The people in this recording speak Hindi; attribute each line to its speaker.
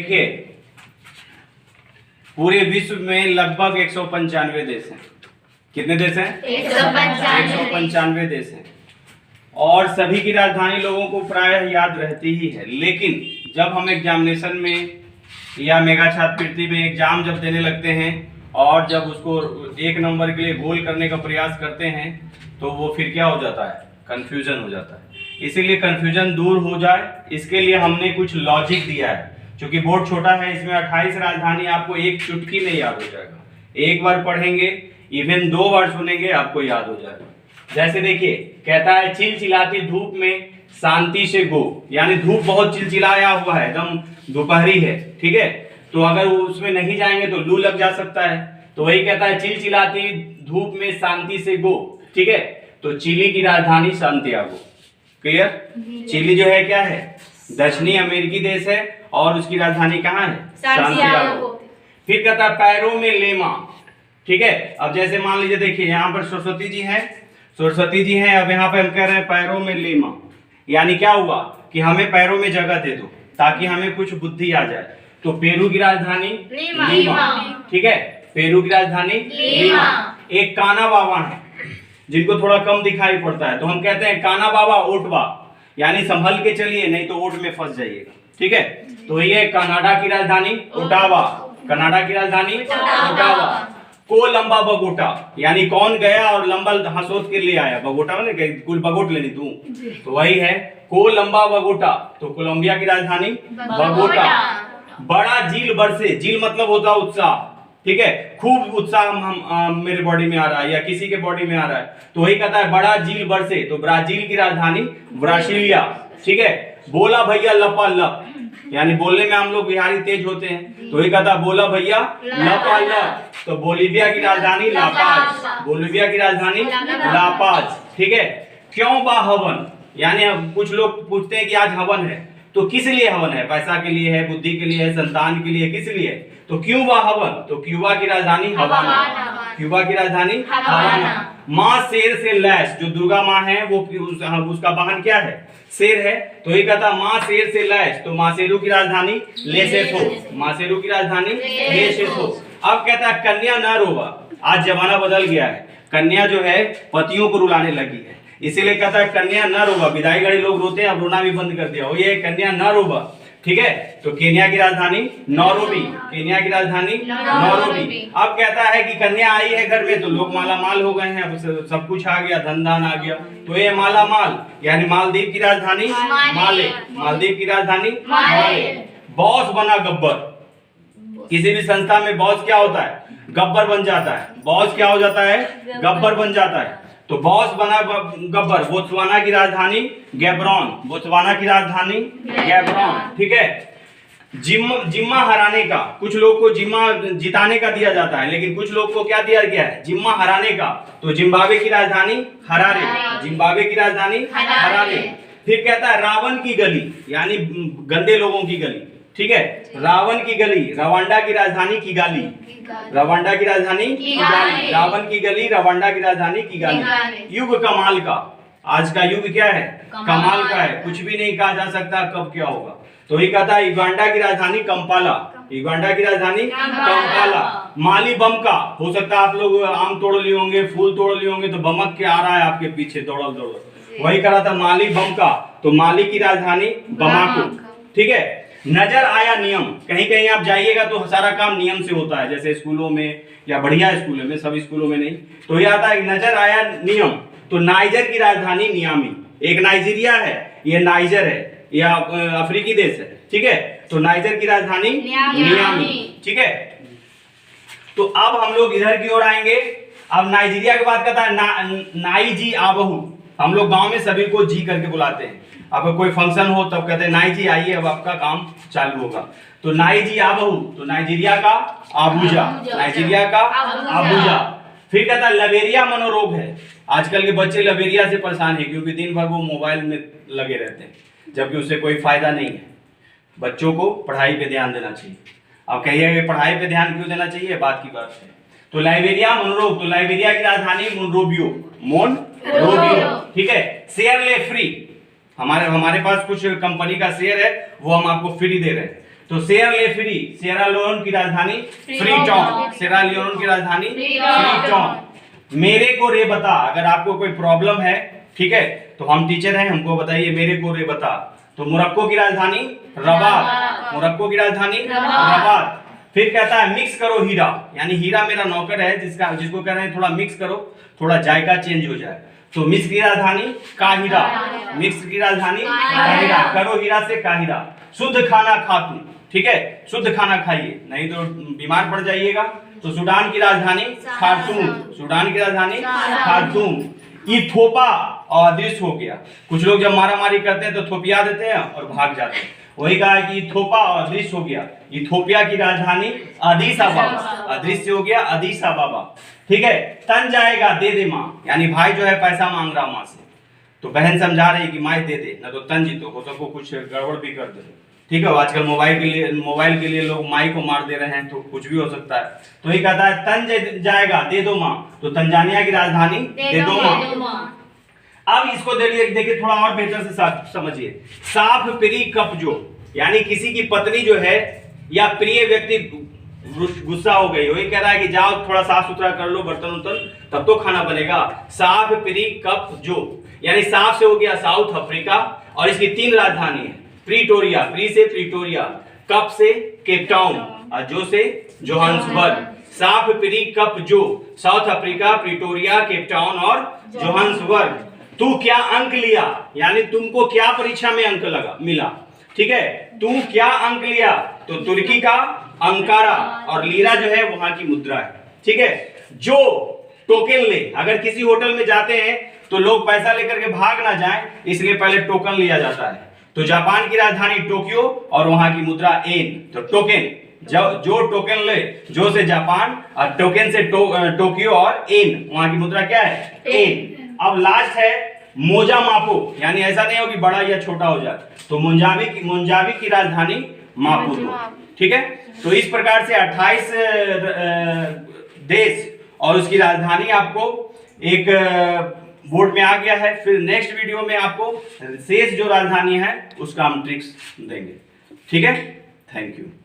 Speaker 1: देखिए पूरे विश्व में लगभग 195 देश हैं। कितने देश हैं? 195 देश हैं और सभी की राजधानी लोगों को प्रायः याद रहती ही है। लेकिन जब हम एग्जामिनेशन में या मेगा छात्रवृत्ति में एग्जाम जब देने लगते हैं और जब उसको एक नंबर के लिए गोल करने का प्रयास करते हैं तो वो फिर क्या हो जाता है? कंफ्यूजन हो जाता है। इसीलिए कंफ्यूजन दूर हो जाए इसके लिए हमने कुछ लॉजिक दिया है। क्योंकि बोर्ड छोटा है, इसमें 28 राजधानी आपको एक चुटकी में याद हो जाएगा। एक बार पढ़ेंगे, इवन 2 बार सुनेंगे, आपको याद हो जाएगा। जैसे देखिए, कहता है चिलचिलाती धूप में शांति से गो, यानी धूप बहुत चिलचिलाया हुआ है, एकदम दोपहरी है, ठीक है, तो अगर उसमें नहीं जाएंगे तो लू लग जा सकता है। तो वही कहता है चिलचिलाती धूप में शांति से गो, ठीक है। तो चिली की राजधानी सांतियागो। क्लियर? चिली जो है क्या है? दक्षिणी अमेरिकी देश है और उसकी राजधानी कहाँ है? सांतियागो। फिर कहता है पैरों में लेमा, ठीक है। अब जैसे मान लीजिए, देखिए यहाँ पर सरस्वती जी हैं, अब यहाँ पे हम कह रहे हैं पैरों में लेमा, यानी क्या हुआ कि हमें पैरों में जगह दे दो ताकि हमें कुछ बुद्धि आ जाए। तो पेरू की राजधानी लीमा, ठीक है, पेरू की राजधानी लीमा। एक काना बाबा है जिनको थोड़ा कम दिखाई पड़ता है, तो हम कहते हैं काना बाबा ओटवा, यानी संभल के चलिए नहीं तो ओट में फंस जाइएगा, ठीक है। तो ये कनाडा की राजधानी ओटावा, कनाडा की राजधानी ओटावा। को लंबा बगोटा, यानी कौन गया और लंबा हंसोत के लिए आया, बगोटा मैंने कुल बगोट लेनी तू, तो वही है को लंबा बगोटा। तो कोलंबिया की राजधानी बगोटा। बड़ा झील बरसे, झील मतलब होता है उत्साह, ठीक है, खूब उत्साह मेरे बॉडी में आ रहा है या किसी के बॉडी में आ रहा है, तो वही कहता है बड़ा झील बरसे। तो ब्राजील की राजधानी ब्रासीलिया, ठीक है। बोला भैया लपा लप, यानी बोलने में हम लोग बिहारी तेज होते हैं, तो वही कहता है बोला भैया लपा लप। तो बोलीविया की राजधानी लापाज, बोलीविया की राजधानी लापाज, ठीक है। क्यों बा हवन, यानी कुछ लोग पूछते हैं कि आज हवन है, तो किस लिए हवन है? पैसा के लिए है, बुद्धि के लिए है, संतान के लिए, किस लिए? तो क्यों बा हवन? तो क्यूबा की राजधानी हवाना, क्यूबा की राजधानी हवाना। माँ शेर से लैस, जो दुर्गा माँ है वो उसका वाहन क्या है? शेर है, तो ये कहता माँ शेर से लैस। तो मासेरू की राजधानी लेसेथो, मासेरू की राजधानी लेसेथो। अब कहता है कन्या न रोवा, आज जमाना बदल गया है, कन्या जो है पतियों को रुलाने लगी है, इसीलिए कहता है कन्या न रोवा। विदाई घड़ी लोग रोते हैं, अब रोना भी बंद कर दिया, वो ये कन्या न रोवा, ठीक है। तो केन्या की राजधानी नैरोबी, केन्या की राजधानी नैरोबी। अब कहता है कि कन्या आई है घर में तो लोग माला माल हो गए हैं, अब सब कुछ आ गया, धन धान आ गया, तो ये माला माल, यानी मालदीव की राजधानी माले, मालदीव की राजधानी माले। बॉस बना गब्बर, किसी भी संस्था में बॉस क्या होता है? गब्बर बन जाता है। बॉस क्या हो जाता है? गब्बर बन जाता है। तो बॉस बना गब्बर। बोत्सवाना की राजधानी गैब्रोन, बोत्सवाना की राजधानी गैब्रोन, ठीक है। जिम्मा हराने का, कुछ लोग को जिम्मा जिताने का दिया जाता है, लेकिन कुछ लोग को क्या दिया गया है? जिम्मा हराने का। तो जिम्बाब्वे की राजधानी हरारे, जिम्बाब्वे की राजधानी हरारे। फिर कहता है रावण की गली, यानी गंदे लोगों की गली, ठीक है, रावण की गली। रवांडा की राजधानी किगाली, रवांडा की राजधानी किगाली। रावण की गली, रवांडा की राजधानी किगाली। युग कमाल का, आज का युग क्या है? कमाल का है, कुछ भी नहीं कहा जा सकता कब क्या होगा। तो ये कहता है युगांडा की राजधानी कंपाला, युगांडा की राजधानी कंपाला। माली बम का, हो सकता है आप लोग आम तोड़ लिए होंगे, फूल तोड़ लिए होंगे, तो बमक के आ रहा है आपके पीछे दौड़ दौड़, वही करा था माली बम का। तो माली की राजधानी बमाको, ठीक है। नजर आया नियम, कहीं कहीं आप जाइएगा तो सारा काम नियम से होता है, जैसे स्कूलों में या बढ़िया स्कूलों में, सब स्कूलों में नहीं। तो ये आता है नजर आया नियम। तो नाइजर की राजधानी नियामी, एक नाइजीरिया है, ये नाइजर है, या अफ्रीकी देश है, ठीक है। तो नाइजर की राजधानी नियामी, ठीक है। तो अब हम लोग इधर की ओर आएंगे। अब नाइजीरिया के बाद कहता है नाई जी आबहू, हम लोग गांव में सभी को जी करके बुलाते हैं। अब कोई फंक्शन हो तब कहते हैं नाई जी आइए, अब आपका काम चालू होगा। तो नाई जी आबहू, तो नाइजीरिया का आबूजा, नाइजीरिया का आबूजा। फिर कहता है लवेरिया मनोरोग है, आजकल के बच्चे लवेरिया से परेशान है क्योंकि दिन भर वो मोबाइल में लगे रहते हैं, जबकि उससे कोई फायदा नहीं है। बच्चों को पढ़ाई पे ध्यान देना चाहिए। अब कहिए पढ़ाई पे ध्यान क्यों देना चाहिए, बात की बात है। तो लाइबेरिया मनोरोग, तो लाइबेरिया की राजधानी मोनरोबियो, मोनरोबियो, ठीक है। शेयर ले फ्री, हमारे पास कुछ कंपनी का शेयर है, वो हम आपको फ्री दे रहे हैं। तो सिएरा लियोन की राजधानी फ्रीटाउन, सिएरा लियोन की राजधानी फ्रीटाउन। मेरे को रे बता, अगर आपको कोई प्रॉब्लम है, ठीक है, तो हम टीचर हैं, हमको बताइए मेरे को रे बता। तो मोरक्को की राजधानी रबात, मोरक्को की राजधानी रबात। फिर कहता है मिक्स करो हीरा, यानी हीरा मेरा नौकर है जिसको कह रहे हैं थोड़ा मिक्स करो, थोड़ा जायका चेंज हो जाए। तो मिस्र की राजधानी काहिरा, मिस्र की राजधानी काहिरा, करो हीरा से काहिरा। शुद्ध खाना खातू, ठीक है, शुद्ध खाना खाइए, नहीं तो बीमार पड़ जाइएगा। तो सूडान की राजधानी खार्तूम, सूडान की राजधानी खार्तूम। इथोपा अदृश्य हो गया। कुछ लोग जब मारा मारी करते हैं तो थोपिया देते हैं और भाग जाते हैं, वही कहा है कि इथोपा अदृश्य हो गया। इथोपिया की राजधानी अदीस अबाबा, अदृश्य हो गया अदीस अबाबा, ठीक है। तन जाएगा दे दे माँ, यानी भाई जो है पैसा मांग रहा माँ से, तो बहन समझा रही कि माँ दे दे, ना तो तन जीतो, हो सको कुछ गड़बड़ भी कर दे, ठीक है। आजकल मोबाइल के लिए लोग माई को मार दे रहे हैं, तो कुछ भी हो सकता है। तो ये कहता है तन जाएगा दे दो माँ, तो तंजानिया की राजधानी दे दो माँ। अब इसको देखिए थोड़ा और बेहतर से समझिए। साफ प्री कपजो, यानी किसी की पत्नी जो है या प्रिय व्यक्ति गुस्सा हो गई, वही कह रहा है कि जाओ थोड़ा साफ सुथरा कर लो बर्तन उर्तन, तब तो खाना बनेगा। साफ प्री कप जो, यानी साफ से हो गया साउथ अफ्रीका, और इसकी 3 राजधानी है, प्रीटोरिया, प्री से प्रीटोरिया, कप से केप टाउन और जो से जोहान्सबर्ग। साफ प्री कप जो, साउथ अफ्रीका, प्रीटोरिया, केप टाउन और जोहान्सबर्ग। तू क्या अंक लिया, यानी तुमको क्या परीक्षा में अंक मिला, ठीक है। तू क्या अंक लिया, तो तुर्की का अंकारा, और लीरा जो है वहां की मुद्रा है, ठीक है। जो टोकन ले, अगर किसी होटल में जाते हैं तो लोग पैसा लेकर के भाग ना जाएं, इसलिए पहले टोकन लिया जाता है। तो जापान की राजधानी टोक्यो और वहां की मुद्रा एन, तो टोकन, जो टोकन ले, जो से जापान और टोकन से टोक्यो और एन, वहां की मुद्रा क्या है, एन। अब लास्ट है मोजा मापो, यानी ऐसा नहीं हो कि बड़ा या छोटा हो जाए, तो मुंजावी की राजधानी मापुतो, ठीक है। तो इस प्रकार से 28 देश और उसकी राजधानी आपको एक बोर्ड में आ गया है। फिर नेक्स्ट वीडियो में आपको शेष जो राजधानी है उसका हम ट्रिक्स देंगे, ठीक है। Thank you.